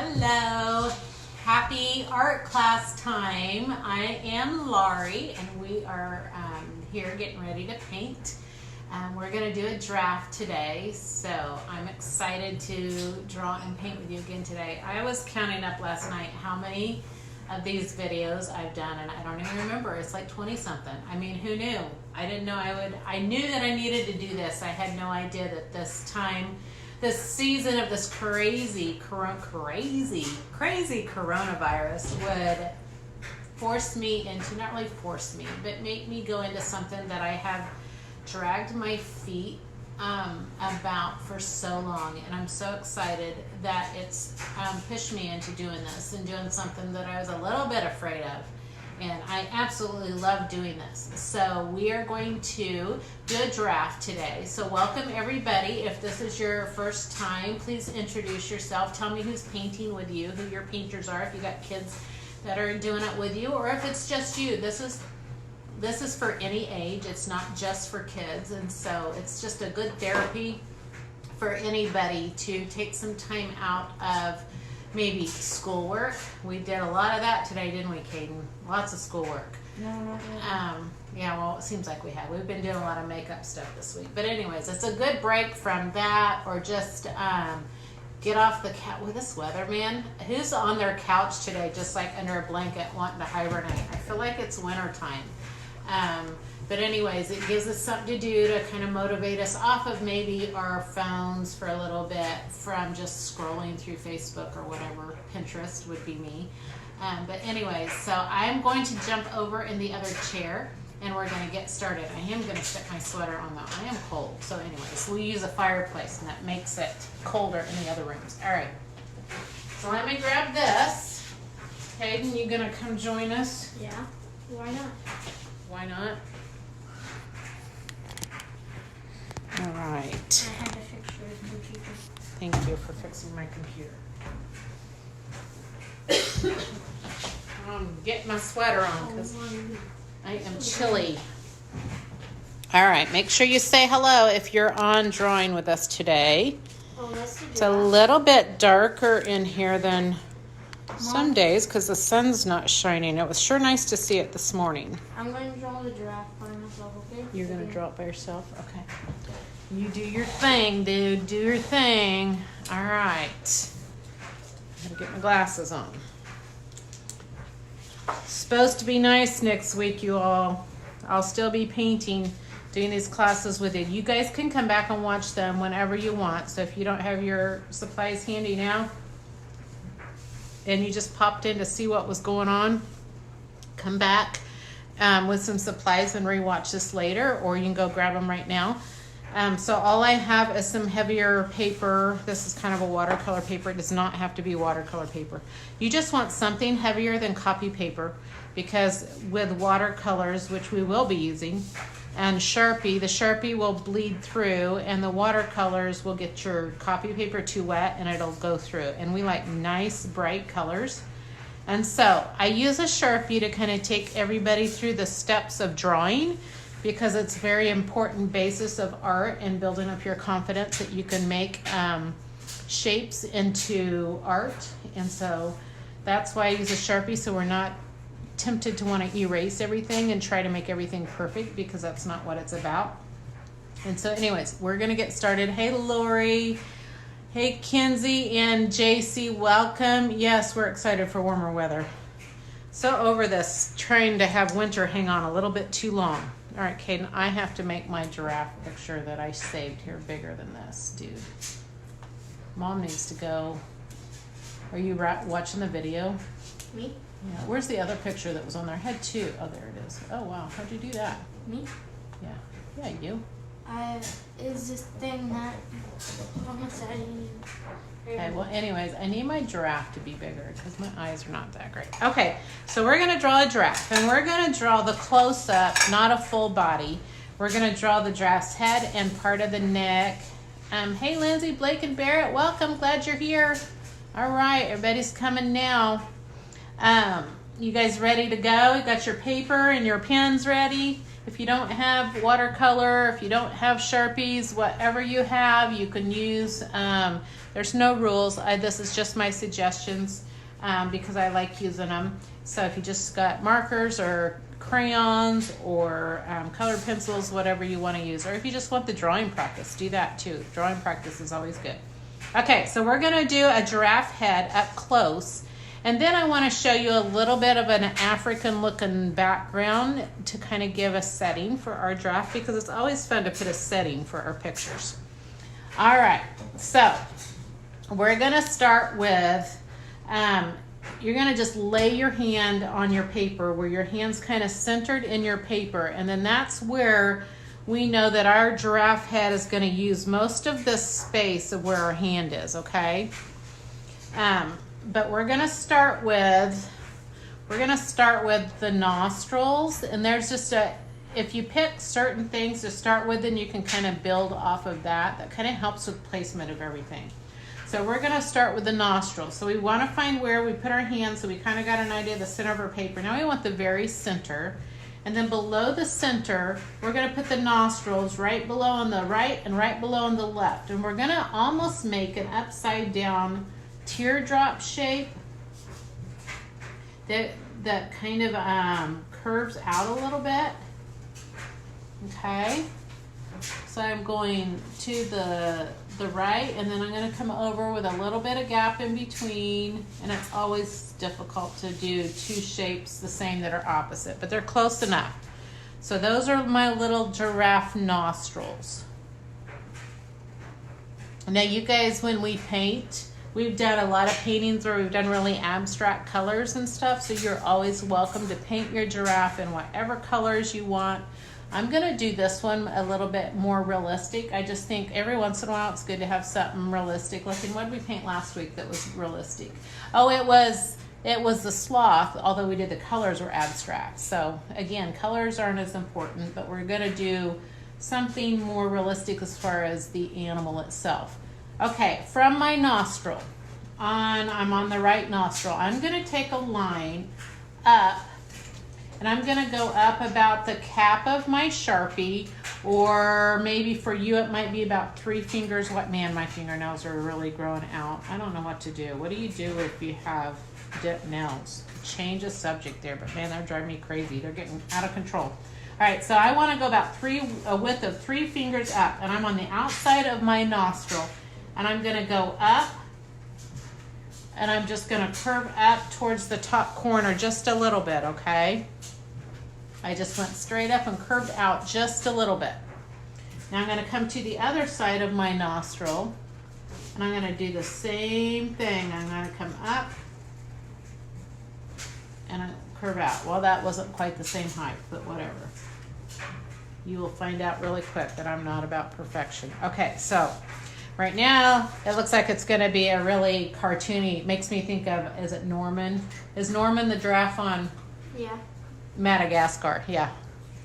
Hello, happy art class time. I am Laurie and we are here getting ready to paint. We're going to do a draft today, so I'm excited to draw and paint with you again today. I was counting up last night how many of these videos I've done, and I don't even remember. It's like 20 something. I mean, who knew? I didn't know I knew that I needed to do this. I had no idea that this season of this crazy coronavirus would force me into, not really force me, but make me go into something that I have dragged my feet about for so long. And I'm so excited that it's pushed me into doing this and doing something that I was a little bit afraid of. And I absolutely love doing this. So we are going to do a draft today. So welcome everybody. If this is your first time, please introduce yourself. Tell me who's painting with you, who your painters are, if you got kids that are doing it with you, or if it's just you. This is for any age. It's not just for kids. And so it's just a good therapy for anybody to take some time out of maybe schoolwork. We did a lot of that today, didn't we, Caden? Lots of schoolwork. No, not really. Yeah, well, it seems like we have. We've been doing a lot of makeup stuff this week. But anyways, it's a good break from that, or just get off the couch with this weather, man. Who's on their couch today just like under a blanket wanting to hibernate? I feel like it's winter time. But anyways, it gives us something to do to kind of motivate us off of maybe our phones for a little bit from just scrolling through Facebook or whatever. Pinterest would be me. But anyways, so I'm going to jump over in the other chair and we're going to get started. I am going to stick my sweater on though. I am cold. So anyways, we use a fireplace and that makes it colder in the other rooms. All right. So let me grab this. Hayden, you going to come join us? Yeah. Why not? Why not? All right. I had to fix your computer. Thank you for fixing my computer. I'm getting my sweater on because I am chilly. All right, make sure you say hello if you're on drawing with us today. It's a little bit darker in here than some days because the sun's not shining. It was sure nice to see it this morning. I'm going to draw the giraffe by myself, okay? You're going to draw it by yourself? Okay. You do your thing, dude. Do your thing. All right. I'm going to get my glasses on. Supposed to be nice next week, you all. I'll still be painting, doing these classes with you. You guys can come back and watch them whenever you want. So if you don't have your supplies handy now, and you just popped in to see what was going on, come back with some supplies and rewatch this later, or you can go grab them right now. So all I have is some heavier paper. This is kind of a watercolor paper. It does not have to be watercolor paper. You just want something heavier than copy paper, because with watercolors, which we will be using, and Sharpie, the Sharpie will bleed through and the watercolors will get your copy paper too wet and it'll go through. And we like nice bright colors. And so I use a Sharpie to kind of take everybody through the steps of drawing, because it's a very important basis of art and building up your confidence that you can make shapes into art. And so that's why I use a Sharpie, so we're not tempted to want to erase everything and try to make everything perfect, because that's not what it's about. And so anyways, we're going to get started. Hey, Lori. Hey, Kenzie and JC, welcome. Yes, we're excited for warmer weather. So over this, trying to have winter hang on a little bit too long. All right, Caden, I have to make my giraffe picture that I saved here bigger than this, dude. Mom needs to go. Are you watching the video? Me? Yeah. Where's the other picture that was on there? I had two. Oh, there it is. Oh, wow. How'd you do that? Me? Yeah. Yeah, you. Is this thing that Mama said? Okay, well, anyways, I need my giraffe to be bigger because my eyes are not that great. Okay, so we're going to draw a giraffe, and we're going to draw the close-up, not a full body. We're going to draw the giraffe's head and part of the neck. Hey, Lindsay, Blake, and Barrett, welcome. Glad you're here. All right, everybody's coming now. You guys ready to go? You got your paper and your pens ready? If you don't have watercolor, if you don't have Sharpies, whatever you have, you can use. There's no rules. This is just my suggestions because I like using them. So if you just got markers or crayons or colored pencils, whatever you want to use, or if you just want the drawing practice, do that too. Drawing practice is always good. Okay, so we're going to do a giraffe head up close. And then I want to show you a little bit of an African looking background to kind of give a setting for our giraffe, because it's always fun to put a setting for our pictures. All right, so we're going to start with, you're going to just lay your hand on your paper where your hand's kind of centered in your paper. And then that's where we know that our giraffe head is going to use most of this space of where our hand is, okay? But we're gonna start with the nostrils, and there's just if you pick certain things to start with, then you can kind of build off of that. That kind of helps with placement of everything. So we're gonna start with the nostrils. So we wanna find where we put our hands, so we kind of got an idea of the center of our paper. Now we want the very center, and then below the center, we're gonna put the nostrils right below on the right and right below on the left. And we're gonna almost make an upside down teardrop shape that kind of curves out a little bit. Okay, so I'm going to the right, and then I'm going to come over with a little bit of gap in between, and it's always difficult to do two shapes the same that are opposite, but they're close enough. So those are my little giraffe nostrils. Now you guys, when we paint, we've done a lot of paintings where we've done really abstract colors and stuff, so you're always welcome to paint your giraffe in whatever colors you want. I'm gonna do this one a little bit more realistic. I just think every once in a while it's good to have something realistic looking. What did we paint last week that was realistic? Oh, it was the sloth, although we did the colors were abstract. So again, colors aren't as important, but we're gonna do something more realistic as far as the animal itself. Okay, from my nostril, I'm on the right nostril. I'm going to take a line up, and I'm going to go up about the cap of my Sharpie, or maybe for you it might be about 3 fingers. Man, my fingernails are really growing out. I don't know what to do. What do you do if you have dipped nails? Change the subject there, but man, they're driving me crazy. They're getting out of control. All right, so I want to go about a width of 3 fingers up, and I'm on the outside of my nostril. And I'm going to go up, and I'm just going to curve up towards the top corner just a little bit, okay? I just went straight up and curved out just a little bit. Now I'm going to come to the other side of my nostril, and I'm going to do the same thing. I'm going to come up and curve out. Well, that wasn't quite the same height, but whatever. You will find out really quick that I'm not about perfection. Okay, so right now, it looks like it's going to be a really cartoony, makes me think of, is it Norman? Is Norman the giraffe on Madagascar? Yeah.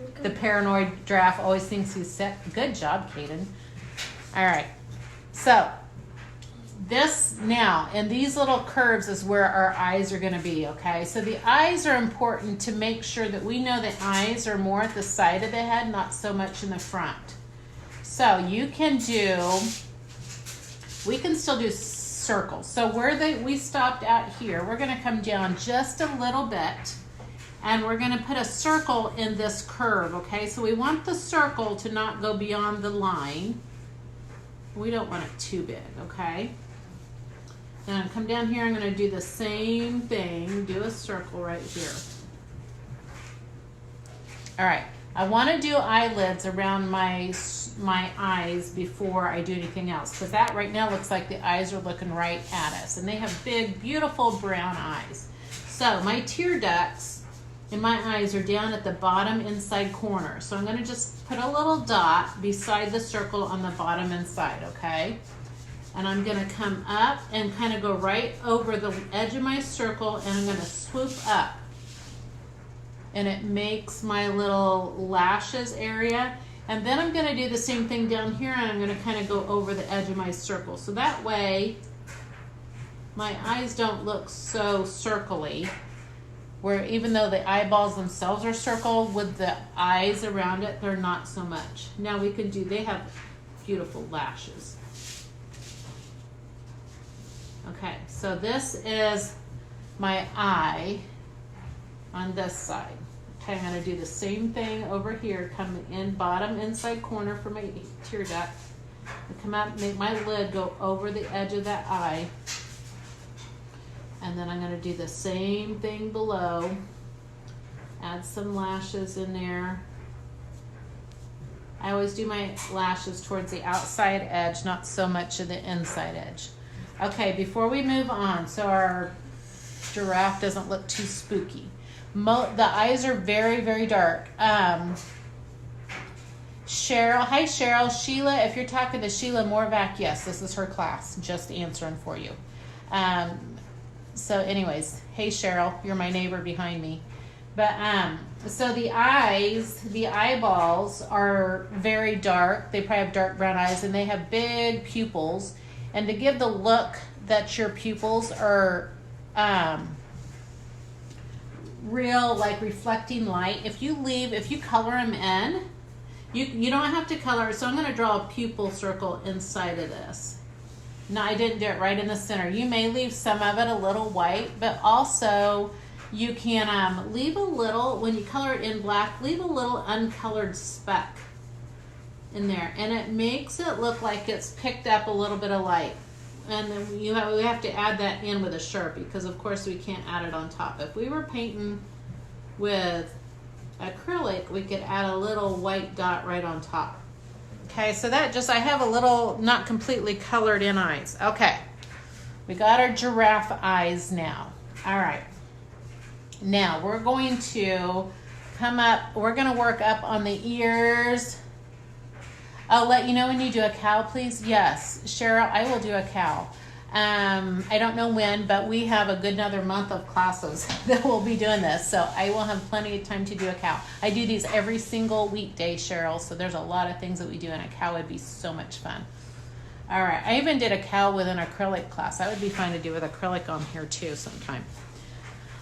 Okay. The paranoid giraffe always thinks he's sick. Good job, Kaden. All right. So, this now, and these little curves is where our eyes are going to be, okay? So the eyes are important to make sure that we know the eyes are more at the side of the head, not so much in the front. So you can we can still do circles. So where we stopped out here, we're going to come down just a little bit, and we're going to put a circle in this curve, okay? So we want the circle to not go beyond the line. We don't want it too big, okay? Then I'm come down here, I'm going to do the same thing, do a circle right here. All right, I want to do eyelids around my eyes before I do anything else, because that right now looks like the eyes are looking right at us, and they have big, beautiful brown eyes. So my tear ducts in my eyes are down at the bottom inside corner. So I'm going to just put a little dot beside the circle on the bottom inside, okay? And I'm going to come up and kind of go right over the edge of my circle, and I'm going to swoop up. And it makes my little lashes area. And then I'm going to do the same thing down here, and I'm going to kind of go over the edge of my circle. So that way my eyes don't look so circly. where even though the eyeballs themselves are circled, with the eyes around it, they're not so much. Now we can do, they have beautiful lashes. Okay, so this is my eye on this side. Okay, I'm gonna do the same thing over here, come in bottom inside corner for my tear duct. I come out, make my lid go over the edge of that eye. And then I'm gonna do the same thing below. Add some lashes in there. I always do my lashes towards the outside edge, not so much of the inside edge. Okay, before we move on, so our giraffe doesn't look too spooky. The eyes are very, very dark. Cheryl, hi Cheryl. Sheila, if you're talking to Sheila Morvac, yes, this is her class, just answering for you. So anyways, hey Cheryl, you're my neighbor behind me. But so the eyes, the eyeballs are very dark. They probably have dark brown eyes, and they have big pupils. And to give the look that your pupils are real, like reflecting light, if you color them in, you don't have to color. So I'm going to draw a pupil circle inside of this. No, I didn't do it right in the center. You may leave some of it a little white, but also you can leave a little, when you color it in black, leave a little uncolored speck in there, and it makes it look like it's picked up a little bit of light. And then we have to add that in with a Sharpie, because of course we can't add it on top. If we were painting with acrylic, we could add a little white dot right on top. Okay, so that just, I have a little not completely colored in eyes. Okay, we got our giraffe eyes now. All right, now we're going to come up, we're going to work up on the ears. I'll let you know when you do a cow, please. Yes, Cheryl, I will do a cow. I don't know when, but we have a good another month of classes that we'll be doing this, so I will have plenty of time to do a cow. I do these every single weekday, Cheryl, so there's a lot of things that we do, and a cow would be so much fun. All right, I even did a cow with an acrylic class. That would be fun to do with acrylic on here too sometime.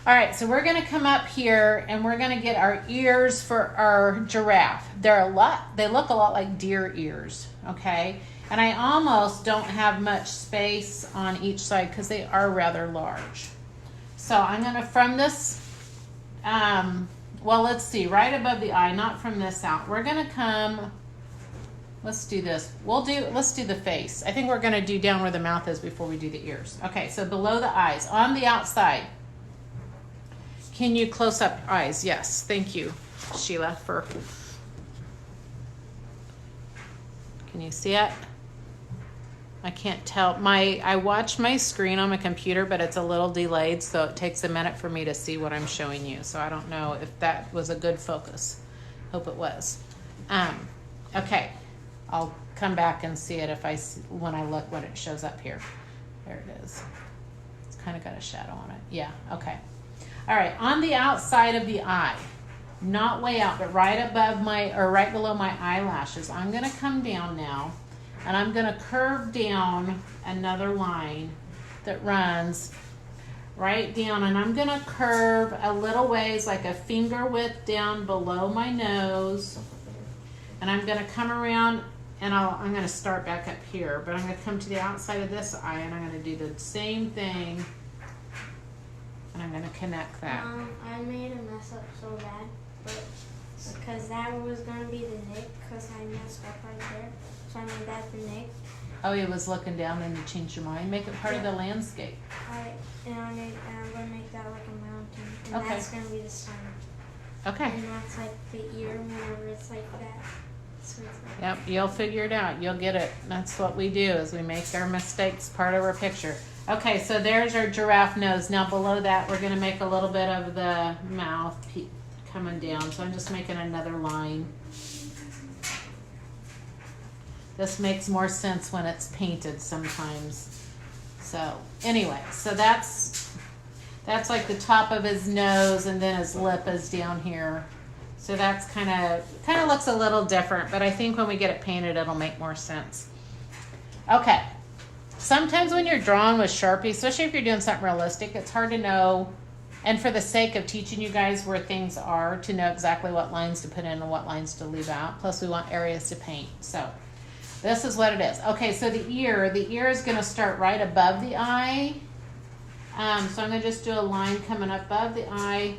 All right, so we're gonna come up here and we're gonna get our ears for our giraffe. They look a lot like deer ears, okay? And I almost don't have much space on each side because they are rather large. So I'm gonna, from this, well, let's see, right above the eye, not from this out. We're gonna come, let's do this. Let's do the face. I think we're gonna do down where the mouth is before we do the ears. Okay, so below the eyes, on the outside. Can you close up eyes? Yes, thank you, Sheila, can you see it? I can't tell. I watch my screen on my computer, but it's a little delayed, so it takes a minute for me to see what I'm showing you. So I don't know if that was a good focus. Hope it was. Okay, I'll come back and see it when I look what it shows up here. There it is. It's kind of got a shadow on it. Yeah, okay. All right, on the outside of the eye, not way out, but right above right below my eyelashes, I'm gonna come down now, and I'm gonna curve down another line that runs right down, and I'm gonna curve a little ways, like a finger width down below my nose, and I'm gonna come around, and I'm gonna start back up here, but I'm gonna come to the outside of this eye, and I'm gonna do the same thing. And I'm going to connect that. I made a mess up so bad, but because that was going to be the neck, because I messed up right there. So I made that the neck. Oh, he was looking down and you changed your mind? Make it part of the landscape. And I'm going to make that like a mountain. And Okay. that's going to be the sun. Okay. And that's like the ear whenever it's like that. So it's like Yep, you'll figure it out. You'll get it. That's what we do, is we make our mistakes part of our picture. Okay, so there's our giraffe nose. Now below that, we're gonna make a little bit of the mouth coming down. So I'm just making another line. This makes more sense when it's painted sometimes. So anyway, so that's like the top of his nose, and then his lip is down here. So that's kind of looks a little different, but I think when we get it painted, it'll make more sense. Okay. Sometimes when you're drawing with Sharpie, especially if you're doing something realistic, it's hard to know And for the sake of teaching you guys where things are, to know exactly what lines to put in and what lines to leave out. Plus we want areas to paint. So this is what it is. Okay, so the ear is going to start right above the eye. So I'm going to just do a line coming up above the eye.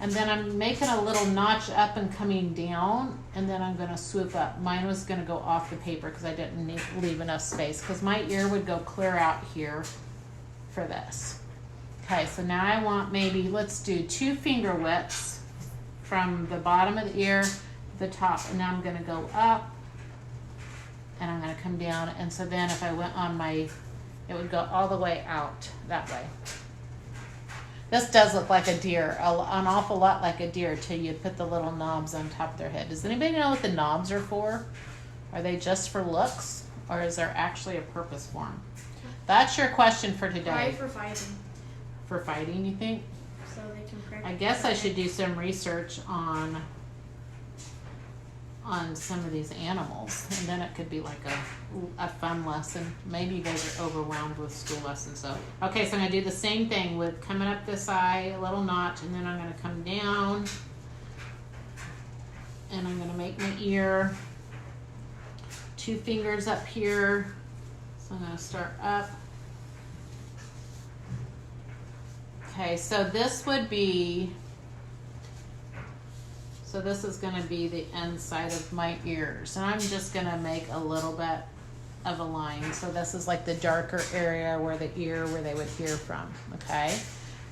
And then I'm making a little notch up and coming down. And then I'm going to swoop up. Mine was going to go off the paper because I didn't leave enough space. Because my ear would go clear out here for this. Okay, so now I want maybe, let's do 2 finger widths from the bottom of the ear to the top. And now I'm going to go up and I'm going to come down. And so then if I went on my, it would go all the way out that way. This does look like a deer, an awful lot like a deer till you put the little knobs on top of their head. Does anybody know what the knobs are for? Are they just for looks or is there actually a purpose for them? That's your question for today. Why for fighting? For fighting, you think? So they can practice. I guess I should do some research on some of these animals, and then it could be like a fun lesson. Maybe you guys are overwhelmed with school lessons. So, okay, so I'm gonna do the same thing with coming up this eye, a little notch, and then I'm gonna come down, and I'm gonna make my ear 2 fingers up here. So I'm gonna start up. Okay, so this would be, so this is going to be the inside of my ears. And I'm just going to make a little bit of a line. So this is like the darker area where the ear, where they would hear from, okay?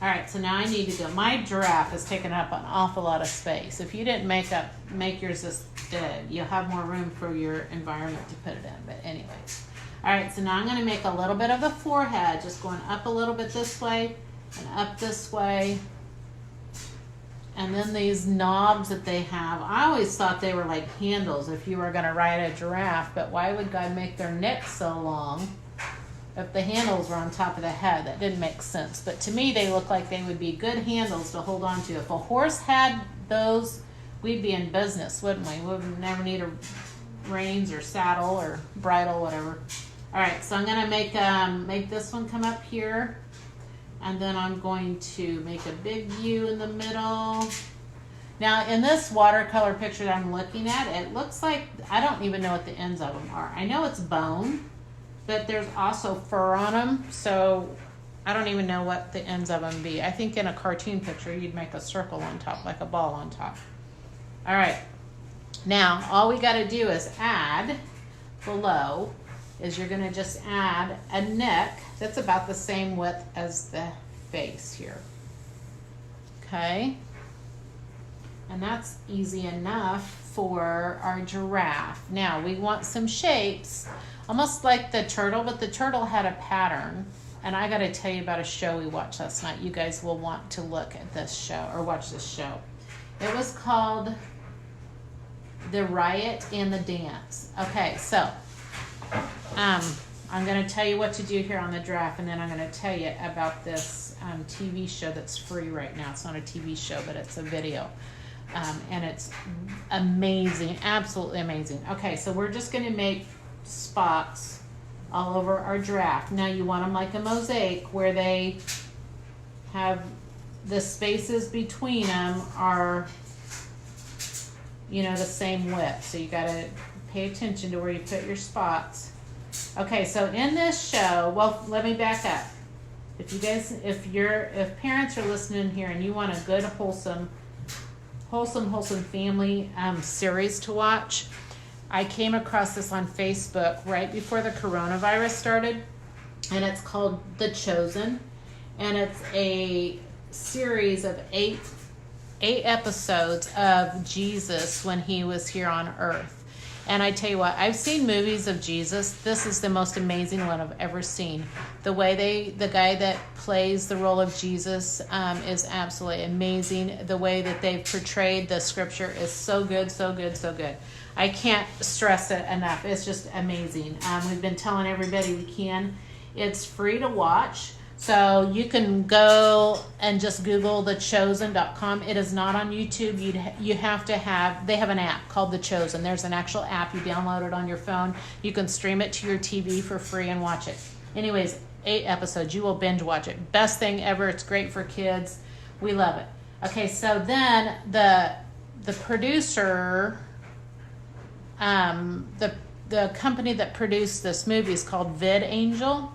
All right, so now I need to go. My giraffe has taken up an awful lot of space. If you didn't make yours this big, you'll have more room for your environment to put it in. But anyways, all right, so now I'm going to make a little bit of a forehead, just going up a little bit this way and up this way. And then these knobs that they have, I always thought they were like handles if you were going to ride a giraffe, but why would God make their neck so long if the handles were on top of the head? That didn't make sense. But to me, they look like they would be good handles to hold on to. If a horse had those, we'd be in business, wouldn't we? We would never need a reins or saddle or bridle, whatever. All right, so I'm going to make this one come up here. And then I'm going to make a big U in the middle. Now, in this watercolor picture that I'm looking at, it looks like, I don't even know what the ends of them are. I know it's bone, but there's also fur on them. So I don't even know what the ends of them be. I think in a cartoon picture, you'd make a circle on top, like a ball on top. All right. Now, all we got to do is add below is you're going to just add a neck that's about the same width as the face here. Okay? And that's easy enough for our giraffe. Now, we want some shapes, almost like the turtle, but the turtle had a pattern. And I got to tell you about a show we watched last night. You guys will want to look at this show or watch this show. It was called The Riot and the Dance. Okay, so I'm going to tell you what to do here on the giraffe, and then I'm going to tell you about this TV show that's free right now. It's not a TV show, but it's a video. And it's amazing, absolutely amazing. Okay, so we're just going to make spots all over our giraffe. Now you want them like a mosaic where they have the spaces between them are, you know, the same width. So you got to pay attention to where you put your spots. Okay, so in this show, well, let me back up. If you guys, if parents are listening here and you want a good, wholesome family series to watch, I came across this on Facebook right before the coronavirus started, and it's called The Chosen, and it's a series of eight episodes of Jesus when he was here on earth. And I tell you what, I've seen movies of Jesus. This is the most amazing one I've ever seen. The way the guy that plays the role of Jesus is absolutely amazing. The way that they've portrayed the scripture is so good, so good, so good. I can't stress it enough. It's just amazing. We've been telling everybody we can. It's free to watch. So you can go and just Google thechosen.com. It is not on YouTube. You have to they have an app called The Chosen. There's an actual app. You download it on your phone. You can stream it to your TV for free and watch it. Anyways, 8 episodes. You will binge watch it. Best thing ever. It's great for kids. We love it. Okay, so then the producer, the company that produced this movie is called VidAngel.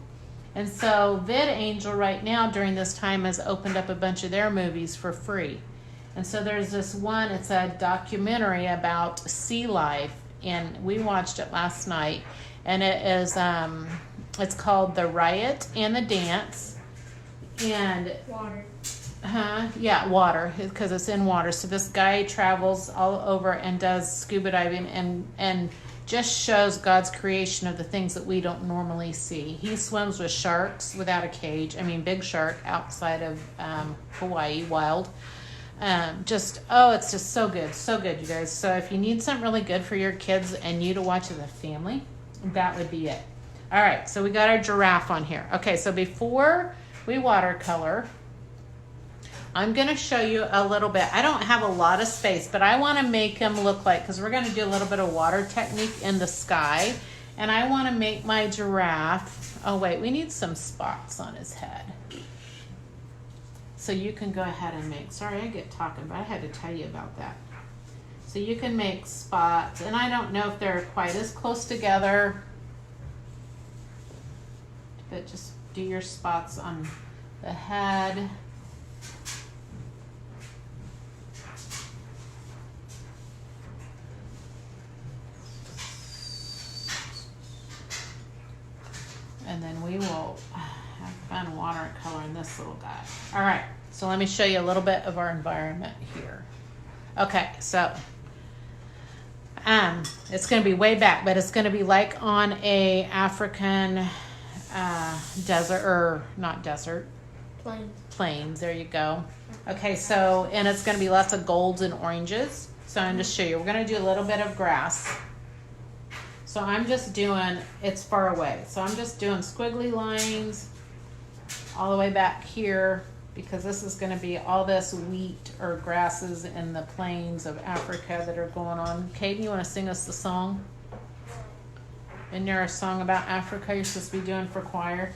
And so VidAngel right now during this time has opened up a bunch of their movies for free. And so there's this one, it's a documentary about sea life, and we watched it last night. And it is, it's called The Riot and the Dance. And Water. yeah, water, because it's in water. So this guy travels all over and does scuba diving and just shows God's creation of the things that we don't normally see. He swims with sharks without a cage. I mean, big shark outside of Hawaii, wild. It's just so good, you guys. So if you need something really good for your kids and you to watch as a family, that would be it. All right, so we got our giraffe on here. Okay, so before we watercolor, I'm going to show you a little bit. I don't have a lot of space, but I want to make him look like, because we're going to do a little bit of water technique in the sky. And I want to make my giraffe, oh wait, we need some spots on his head. So you can go ahead and make, sorry I get talking, but I had to tell you about that. So you can make spots, and I don't know if they're quite as close together, but just do your spots on the head. And then we will have fun watercoloring this little guy. All right, so let me show you a little bit of our environment here. Okay, so it's going to be way back, but it's going to be like on a African desert, or not desert. Plains, there you go. Okay, so, and it's going to be lots of golds and oranges. So I'm just show you. We're going to do a little bit of grass. So I'm just doing, it's far away. So I'm just doing squiggly lines all the way back here, because this is going to be all this wheat or grasses in the plains of Africa that are going on. Caden, you want to sing us the song? Isn't there a song about Africa you're supposed to be doing for choir?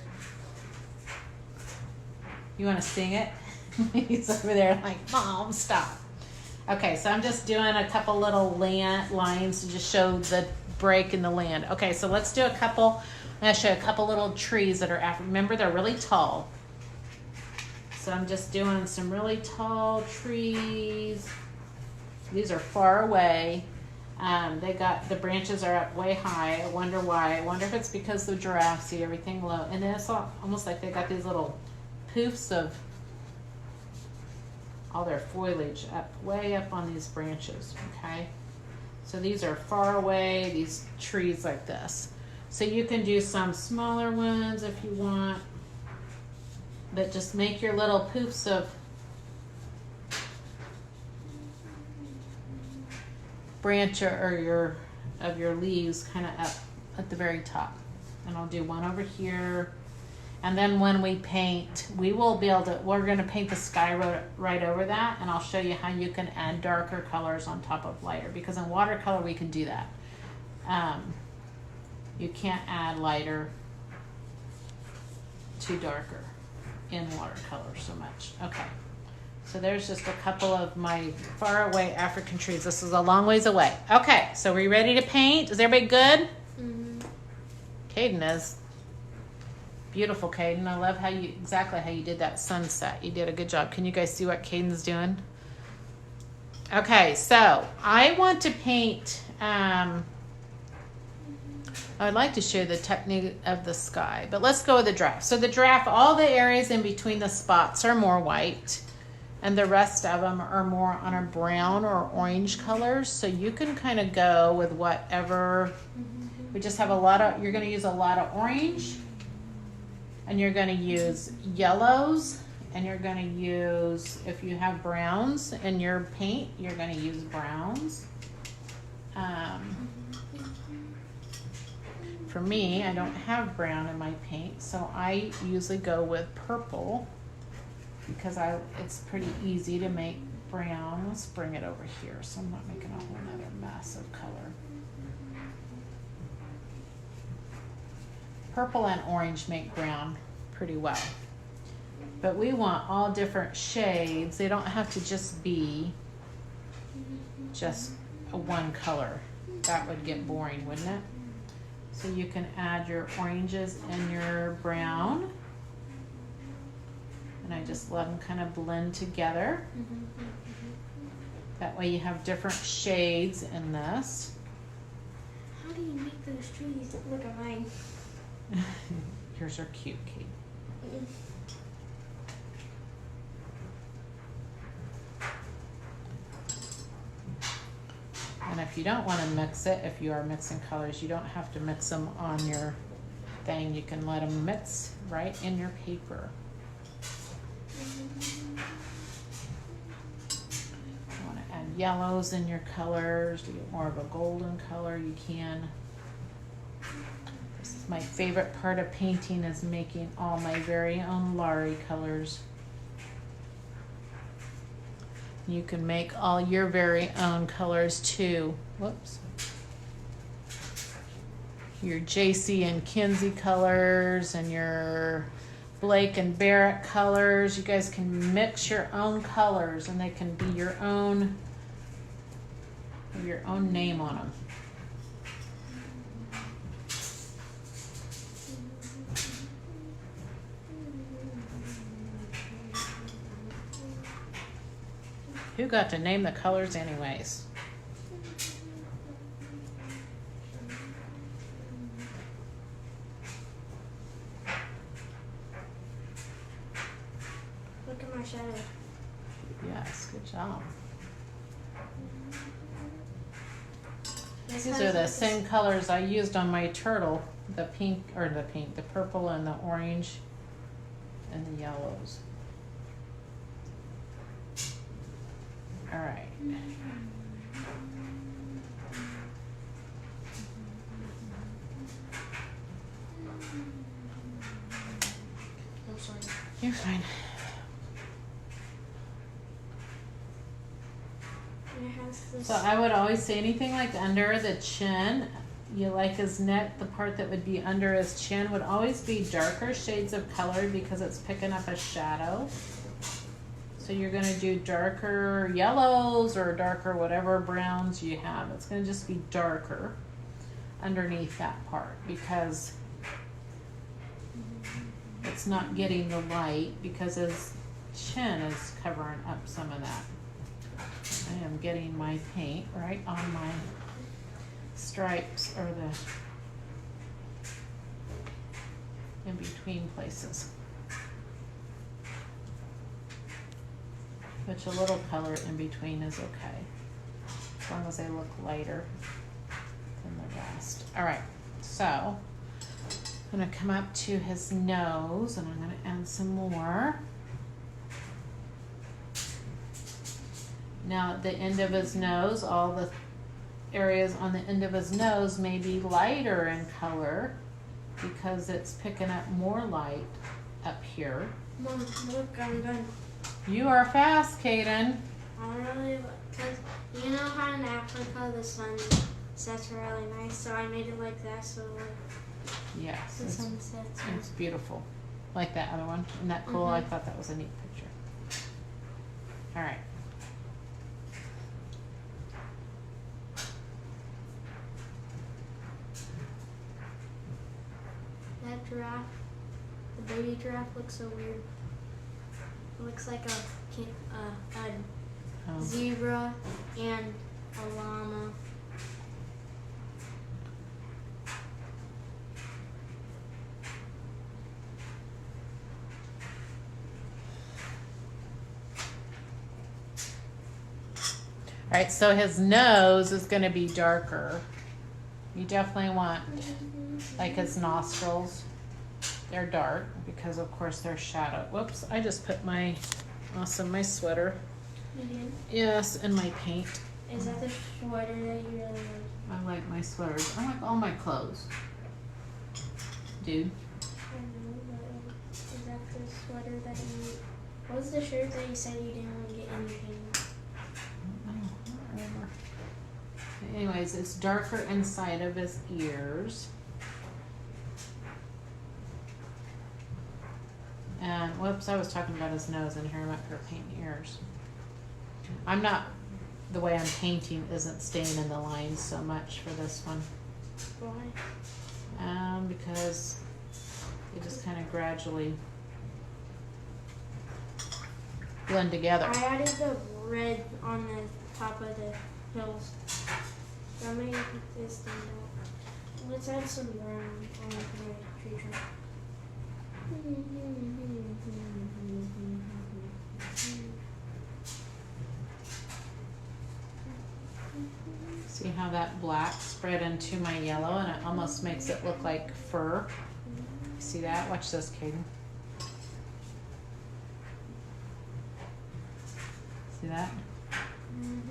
You want to sing it? He's over there like, Mom, stop. Okay, so I'm just doing a couple little lines to just show the break in the land. Okay, so let's do a couple. I'm going to show you a couple little trees that are, remember, they're really tall. So I'm just doing some really tall trees. These are far away. They got, the branches are up way high. I wonder why. I wonder if it's because the giraffes see everything low. And then it's almost like they got these little poofs of all their foliage up, way up on these branches, okay? So these are far away, these trees like this. So you can do some smaller ones if you want, but just make your little poofs of branch or your leaves kind of up at the very top. And I'll do one over here. And then when we paint, we will be able to, we're going to paint the sky right over that, and I'll show you how you can add darker colors on top of lighter, because in watercolor we can do that. You can't add lighter to darker in watercolor so much. Okay, so there's just a couple of my far away African trees. This is a long ways away. Okay, so we ready to paint? Is everybody good? Mm-hmm. Caden is. Beautiful, Caden. I love how you, exactly how you did that sunset. You did a good job. Can you guys see what Caden's doing? Okay, so I want to paint, I'd like to show the technique of the sky, but let's go with the giraffe. So the giraffe, all the areas in between the spots are more white, and the rest of them are more on a brown or orange colors. So you can kind of go with whatever. We just have a lot of, you're going to use a lot of orange, and you're going to use yellows, and you're going to use, if you have browns in your paint, you're going to use browns. For me, I don't have brown in my paint, so I usually go with purple, because it's pretty easy to make brown. Let's bring it over here so I'm not making a whole nother mess of color. Purple and orange make brown pretty well. But we want all different shades. They don't have to just be just a one color. That would get boring, wouldn't it? So you can add your oranges and your brown. And I just let them kind of blend together. That way you have different shades in this. How do you make those trees look at mine? Yours are cute, Kate. And if you don't want to mix it, if you are mixing colors, you don't have to mix them on your thing. You can let them mix right in your paper. You want to add yellows in your colors to get more of a golden color, you can. This is my favorite part of painting, is making all my very own Lari colors. You can make all your very own colors too. Whoops. Your JC and Kinsey colors and your Blake and Barrett colors. You guys can mix your own colors and they can be your own name on them. Who got to name the colors anyways? Look at my shadow. Yes, good job. This These has are the like same colors I used on my turtle. The purple and the orange and the yellows. All right. I'm sorry. You're fine. And it has this. So I would always say anything like under the chin, you like his neck, the part that would be under his chin would always be darker shades of color because it's picking up a shadow. So you're going to do darker yellows or darker whatever browns you have. It's going to just be darker underneath that part because it's not getting the light because his chin is covering up some of that. I am getting my paint right on my stripes or the in between places. Which a little color in between is okay, as long as they look lighter than the rest. All right, so I'm gonna come up to his nose and I'm gonna add some more. Now at the end of his nose, all the areas on the end of his nose may be lighter in color because it's picking up more light up here. Mom, look, I'm done. You are fast, Kaden. I really, because you know how in Africa the sun sets really nice, so I made it like that, so like Yes, the sun sets. it's beautiful. Like that other one. Isn't that cool? I thought that was a neat picture. All right. That giraffe, the baby giraffe looks so weird. It looks like a zebra and a llama. All right, so his nose is going to be darker. You definitely want, like his nostrils, they're dark because of course they're shadow. Whoops, I just put my sweater. You did? Yes, and my paint. Is that the sweater that you really like? I like my sweaters. I like all my clothes. Dude. I know, but is that the sweater that you... What was the shirt that you said you didn't want to get anything? Anyways, it's darker inside of his ears. And whoops, I was talking about his nose, and here I'm up here painting ears. I'm not, the way I'm painting isn't staying in the lines so much for this one. Why? Because they just kind of gradually blend together. I added the red on the top of the hills. That made this stand out. Let's add some brown on the tree trunk. See how that black spread into my yellow, and it almost makes it look like fur. See that? Watch this, Caden. See that? I don't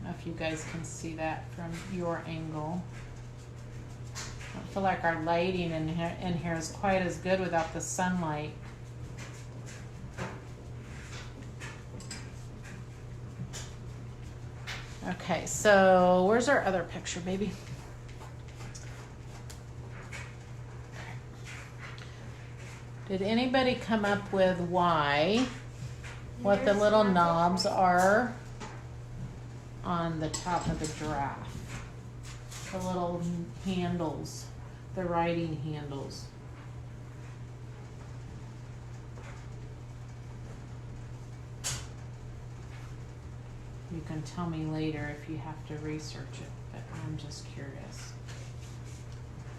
know if you guys can see that from your angle. I don't feel like our lighting in here is quite as good without the sunlight. Okay, so where's our other picture, baby? Did anybody come up with what the little knobs are on the top of the giraffe? The little handles, the riding handles. You can tell me later if you have to research it, but I'm just curious.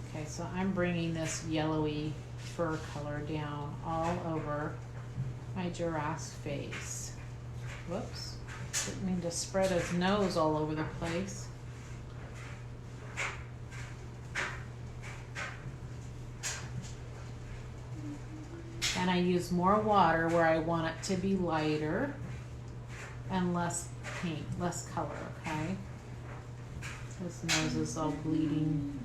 Okay, so I'm bringing this yellowy fur color down all over my giraffe's face. Whoops, didn't mean to spread his nose all over the place. And I use more water where I want it to be lighter and less paint, less color, okay? His nose is all bleeding.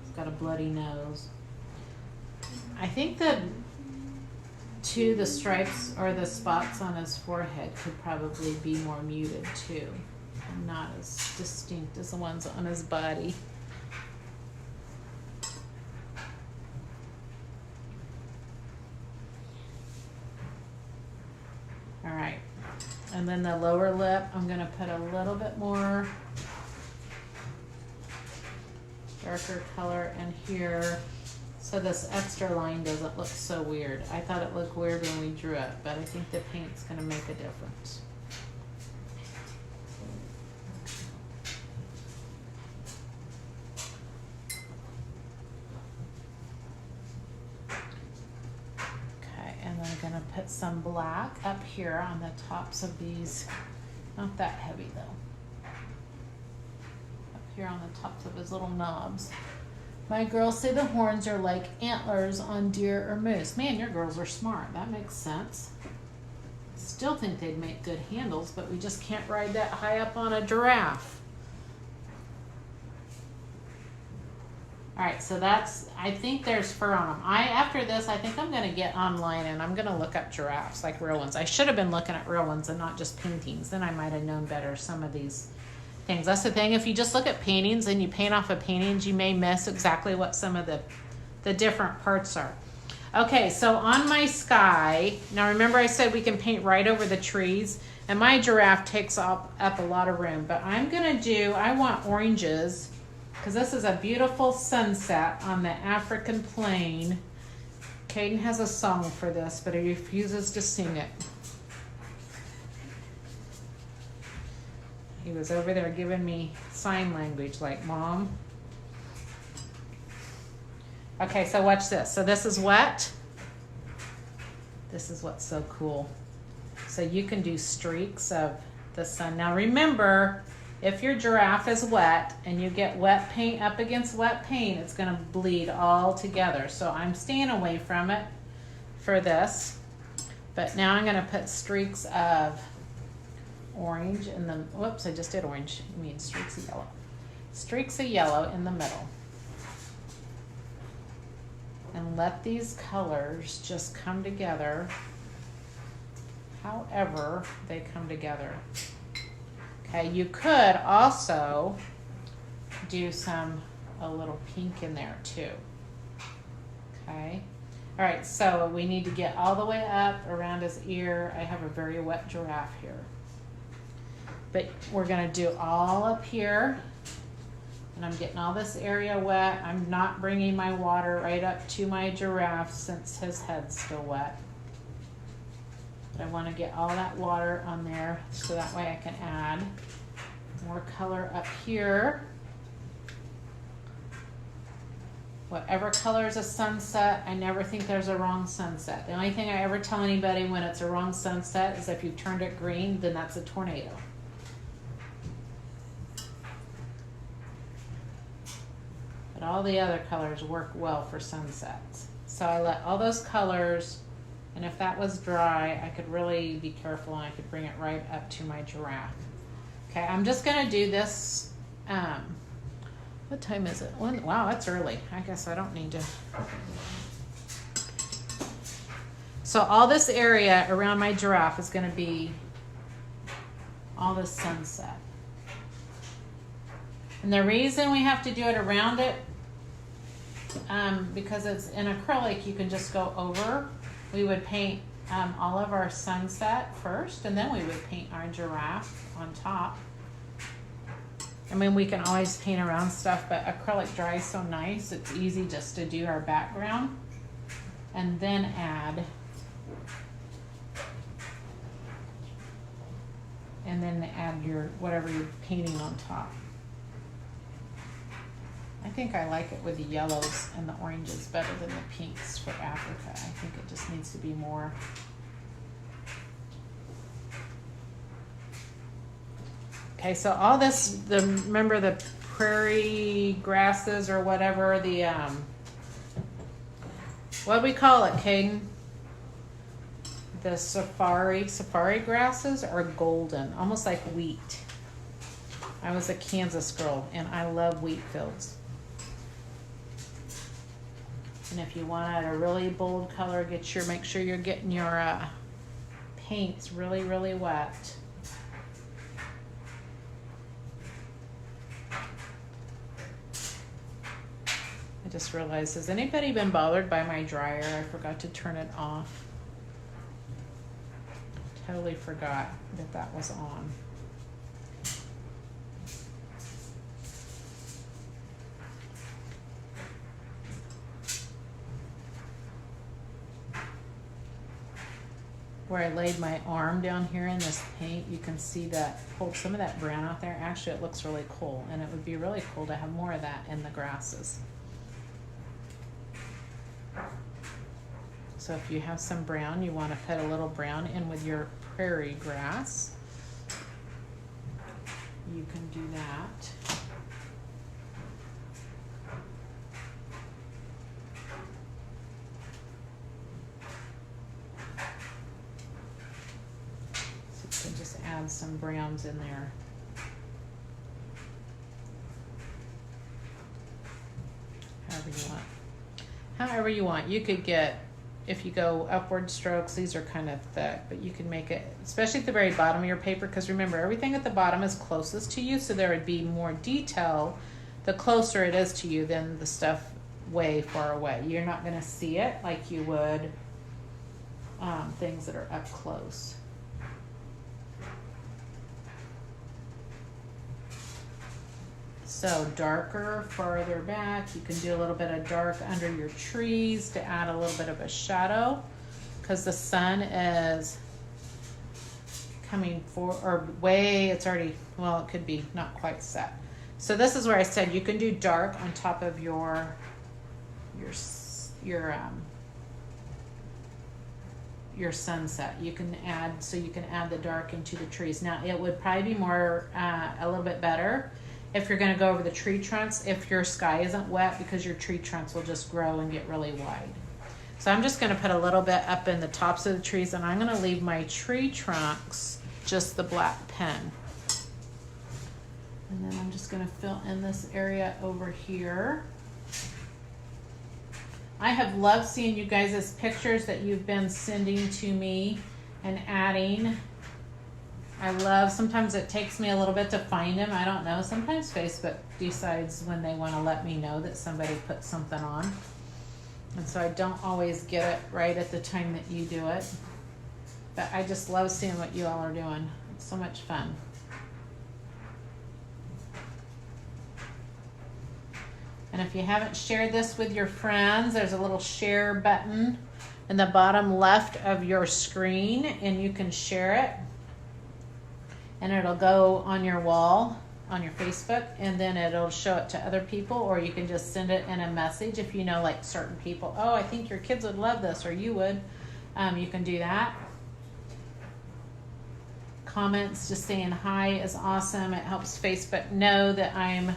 He's got a bloody nose. I think the stripes or the spots on his forehead could probably be more muted too, and not as distinct as the ones on his body. All right, and then the lower lip, I'm gonna put a little bit more darker color in here so this extra line doesn't look so weird. I thought it looked weird when we drew it, but I think the paint's gonna make a difference. Okay, and then I'm gonna put some black up here on the tops of these. Not that heavy though. Up here on the tops of his little knobs. My girls say the horns are like antlers on deer or moose. Man, your girls are smart. That makes sense. Still think they'd make good handles, but we just can't ride that high up on a giraffe. All right, so I think there's fur on them. After this, I think I'm gonna get online and I'm gonna look up giraffes, like real ones. I should have been looking at real ones and not just paintings. Then I might have known better some of these things. That's the thing. If you just look at paintings and you paint off of paintings, you may miss exactly what some of the different parts are. Okay, so on my sky, now remember I said we can paint right over the trees, and my giraffe takes up a lot of room, but I want oranges, because this is a beautiful sunset on the African plain. Caden has a song for this, but he refuses to sing it. He was over there giving me sign language like, Mom. Okay, so watch this. So this is wet. This is what's so cool. So you can do streaks of the sun. Now remember, if your giraffe is wet and you get wet paint up against wet paint, it's gonna bleed all together. So I'm staying away from it for this. But now I'm gonna put streaks of orange in the, whoops, I just did orange. I mean streaks of yellow. Streaks of yellow in the middle. And let these colors just come together however they come together. Okay, you could also do a little pink in there too. Okay, All right, so we need to get all the way up around his ear. I have a very wet giraffe here. But we're gonna do all up here. And I'm getting all this area wet. I'm not bringing my water right up to my giraffe since his head's still wet. But I wanna get all that water on there so that way I can add more color up here. Whatever color is a sunset, I never think there's a wrong sunset. The only thing I ever tell anybody when it's a wrong sunset is if you've turned it green, then that's a tornado. But all the other colors work well for sunsets. So I let all those colors, and if that was dry, I could really be careful and I could bring it right up to my giraffe. Okay, I'm just gonna do this, what time is it? Wow, it's early. I guess I don't need to. So all this area around my giraffe is gonna be all this sunset. And the reason we have to do it around it, because it's in acrylic, you can just go over. We would paint all of our sunset first, and then we would paint our giraffe on top. I mean, we can always paint around stuff, but acrylic dries so nice, it's easy just to do our background and then add, your whatever you're painting on top. I think I like it with the yellows and the oranges better than the pinks for Africa. I think it just needs to be more. Okay, so all this, remember the prairie grasses or whatever, the, what do we call it, Caden? The safari grasses are golden, almost like wheat. I was a Kansas girl and I love wheat fields. And if you want a really bold color, make sure you're getting your paints really, really wet. I just realized, has anybody been bothered by my dryer? I forgot to turn it off. Totally forgot that was on. Where I laid my arm down here in this paint, you can see that, pulled some of that brown out there. Actually, it looks really cool, and it would be really cool to have more of that in the grasses. So if you have some brown, you want to put a little brown in with your prairie grass. You can do that. So you can just add some browns in there. However you want. You could get, if you go upward strokes, these are kind of thick, but you can make it, especially at the very bottom of your paper, because remember, everything at the bottom is closest to you, so there would be more detail the closer it is to you than the stuff way far away. You're not going to see it like you would things that are up close. So darker farther back, you can do a little bit of dark under your trees to add a little bit of a shadow, because the sun is coming it's already, well, it could be not quite set. So this is where I said you can do dark on top of your sunset. You can add the dark into the trees. Now it would probably be more a little bit better if you're going to go over the tree trunks, if your sky isn't wet, because your tree trunks will just grow and get really wide. So I'm just going to put a little bit up in the tops of the trees, and I'm going to leave my tree trunks just the black pen. And then I'm just going to fill in this area over here. I have loved seeing you guys' pictures that you've been sending to me and adding. Sometimes it takes me a little bit to find them. I don't know. Sometimes Facebook decides when they want to let me know that somebody put something on. And so I don't always get it right at the time that you do it. But I just love seeing what you all are doing. It's so much fun. And if you haven't shared this with your friends, there's a little share button in the bottom left of your screen, and you can share it. And it'll go on your wall, on your Facebook, and then it'll show it to other people, or you can just send it in a message if you know like certain people. Oh, I think your kids would love this, or you would. You can do that. Comments, just saying hi is awesome. It helps Facebook know that I'm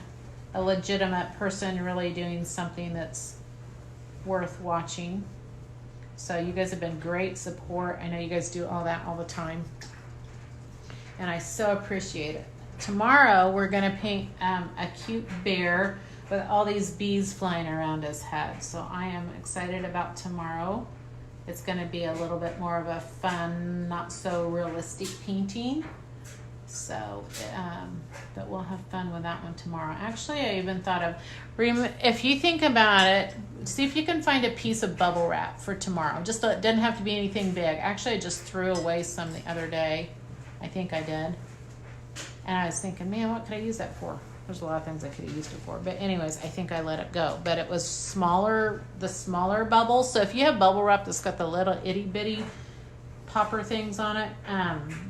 a legitimate person really doing something that's worth watching. So you guys have been great support. I know you guys do all that all the time, and I so appreciate it. Tomorrow we're gonna paint a cute bear with all these bees flying around his head. So I am excited about tomorrow. It's gonna be a little bit more of a fun, not so realistic painting. So, but we'll have fun with that one tomorrow. Actually, I even thought of, if you think about it, see if you can find a piece of bubble wrap for tomorrow. Just it doesn't have to be anything big. Actually, I just threw away some the other day. I think I did. And I was thinking, man, what could I use that for? There's a lot of things I could have used it for. But anyways, I think I let it go. But it was smaller, the smaller bubbles. So if you have bubble wrap that's got the little itty bitty popper things on it,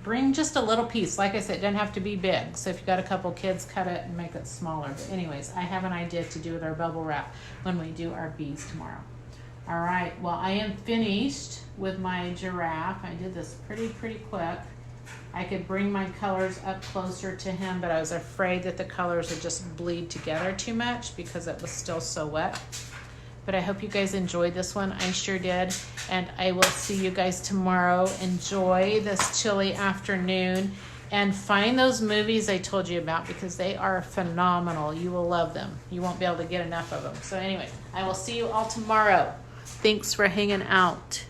bring just a little piece. Like I said, it doesn't have to be big. So if you got a couple kids, cut it and make it smaller. But anyways, I have an idea to do with our bubble wrap when we do our bees tomorrow. All right, well, I am finished with my giraffe. I did this pretty quick. I could bring my colors up closer to him, but I was afraid that the colors would just bleed together too much because it was still so wet. But I hope you guys enjoyed this one. I sure did. And I will see you guys tomorrow. Enjoy this chilly afternoon. And find those movies I told you about because they are phenomenal. You will love them. You won't be able to get enough of them. So anyway, I will see you all tomorrow. Thanks for hanging out.